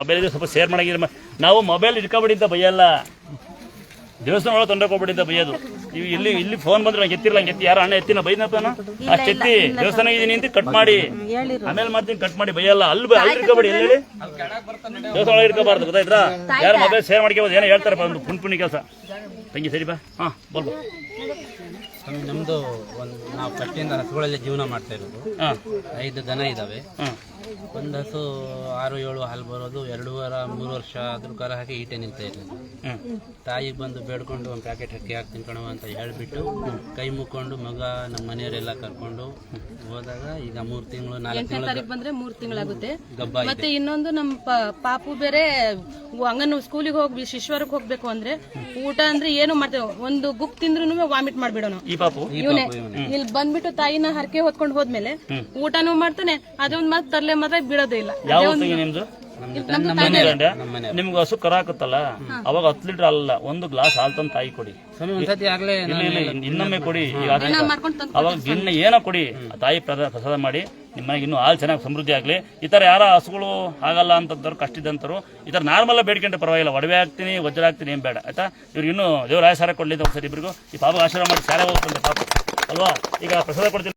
Mobile ಸ್ವಲ್ಪ share ಮಾಡಂಗಿಲ್ಲ. ನಾವು ಮೊಬೈಲ್ ಇಟ್ಕೊಬೇಡಿ ಅಂತ ಬೈಯಲ್ಲ, ದೇವಸ್ಥಾನ ಒಳಗೆ ತೊಂದರೆ ಹೋಗ್ಬೇಡಿ ಅಂತ ಬೈಯೋದು. ನೀವು ಇಲ್ಲಿ ಫೋನ್ ಬಂದ್ರೆ ನಂಗೆ ಎತ್ತಿರಲ್ಲ, ಹಂಗೆ ಎತ್ತಿ ಯಾರು ಅಣ್ಣ ಎತ್ತಿನ ಬೈನಪ್ಪನ ಅಷ್ಟು ಎತ್ತಿ ದೇವಸ್ಥಾನ ಇದೀನಿ ಅಂತ ಕಟ್ ಮಾಡಿ ಆಮೇಲೆ ಮಾಡ್ತೀನಿ, ಕಟ್ ಮಾಡಿ ಬೈಯಲ್ಲ. ಅಲ್ಲಿ ಇಟ್ಕೊಬೇಡಿ, ಎಲ್ಲಿ ಹೇಳಿ ದೇವಸ್ಥಾನ ಒಳಗೆ ಇಟ್ಕೋಬಾರ್ದು, ಗೊತ್ತಾಯ್ತಾ? ಯಾರು ಮೊಬೈಲ್ ಶೇರ್ ಮಾಡ್ಕೋಬೋದು, ಏನೋ ಹೇಳ್ತಾರಪ್ಪ ಒಂದು ಪುಣ್ಯ ಕೆಲಸ. ತಂಗಿ ಸರಿ ಬಾ, ಹಾಂ ಬೋಲ್ಬಾ. ನಮ್ಮದು ನಾವು ಫಸ್ಟಿಂದ ಹಸುಗಳಲ್ಲಿ ಜೀವನ ಮಾಡ್ತಾ ಇರೋದು. 5 ದನ ಇದ್ದಾವೆ. ಒಂದು ಹಸು 6-7 ಹಾಲು ಬರೋದು, 2-3 ವರ್ಷ ಅದ್ರ ಕರ ಹಾಕಿ ಈಟೆ ನಿಲ್ತಾ ಇರೋದು. ತಾಯಿಗೆ ಬಂದು ಬೇಡ್ಕೊಂಡು ಒಂದು ಪ್ಯಾಕೆಟ್ ಅಕ್ಕಿ ಹಾಕಿ ತಿನ್ಕೊಳುವ ಅಂತ ಹೇಳ್ಬಿಟ್ಟು ಕೈ ಮುಕ್ಕೊಂಡು ಮಗ ನಮ್ಮ ಮನೆಯವರೆಲ್ಲ ಕರ್ಕೊಂಡು ಹೋದಾಗ ಈಗ 3 ತಿಂಗಳು 4 ತಿಂಗಳು ಬಂದ್ರೆ 3 ತಿಂಗಳಾಗುತ್ತೆ. ಗಬ್ಬ ಮತ್ತೆ ಇನ್ನೊಂದು ನಮ್ಮ ಪಾಪು ಬೇರೆ ಹಂಗನ್ನು ಸ್ಕೂಲಿಗೆ ಹೋಗಿ ಶಿಶ್ವರಕ್ಕೆ ಹೋಗ್ಬೇಕು ಅಂದ್ರೆ ಊಟ ಅಂದ್ರೆ ಏನು ಮಾಡ್ತೇವೆ, ಒಂದು ಗುಪ್ ತಿಂದ್ರು ವಾಮಿಟ್ ಮಾಡ್ಬಿಡೋನು. ಇವನೇ ಇಲ್ಲಿ ಬಂದ್ಬಿಟ್ಟು ತಾಯಿನ ಹರಕೆ ಹೊತ್ಕೊಂಡು ಹೋದ್ಮೇಲೆ ಊಟನೂ ಮಾಡ್ತಾನೆ, ಅದೊಂದ್ ಮಾತ್ರ ತರ್ಲೆ ಮಾತ್ರ ಬಿಡೋದೇ ಇಲ್ಲ. ನಿಮ್ಗೆ ಹಸು ಕರ ಹಾಕುತ್ತಲ್ಲ ಅವಾಗ 10 ಲೀಟರ್ ಅಲ್ಲ, 1 ಗ್ಲಾಸ್ ಹಾಲು ತಂದು ತಾಯಿ ಕೊಡಿ, ಇನ್ನೊಮ್ಮೆ ಕೊಡಿ. ಅವಾಗ ಇನ್ನು ಏನೋ ಕೊಡಿ, ತಾಯಿ ಪ್ರಸಾದ ಮಾಡಿ ನಿಮ್ಮ ಮನೆಗೆ ಇನ್ನೂ ಹಾಲು ಚೆನ್ನಾಗಿ ಸಮೃದ್ಧಿ ಆಗ್ಲಿ. ಈ ತರ ಯಾರ ಹಸುಗಳು ಆಗಲ್ಲ ಅಂತಂದ್ರು, ಕಷ್ಟ ಇದ್ದಂತರು ಈ ತರ ನಾರ್ಮಲ್ ಬೇಡ್ಕೊಂಡ್ರೆ ಪರವಾಗಿಲ್ಲ. ಒಡವೆ ಹಾಕ್ತೀನಿ, ವಜ್ರ ಹಾಕ್ತೀನಿ, ಏನ್ ಬೇಡ ಆಯ್ತಾ. ಇವ್ರು ಇನ್ನೂ ದೇವ್ರ ಆಶಾರ ಕೊಡ್ಲಿ ಅಂತ ಒಂದ್ಸರಿ ಇಬ್ಬರಿಗೂ ಈ ಪಾಪ ಆಶೀರ್ವಾದ ಮಾಡಿ ಸಾರ ಹೋಗ್ತಂತೆ ಪಾಪ ಅಲ್ವಾ. ಈಗ ಪ್ರಸಾದ ಕೊಡ್ತೀನಿ.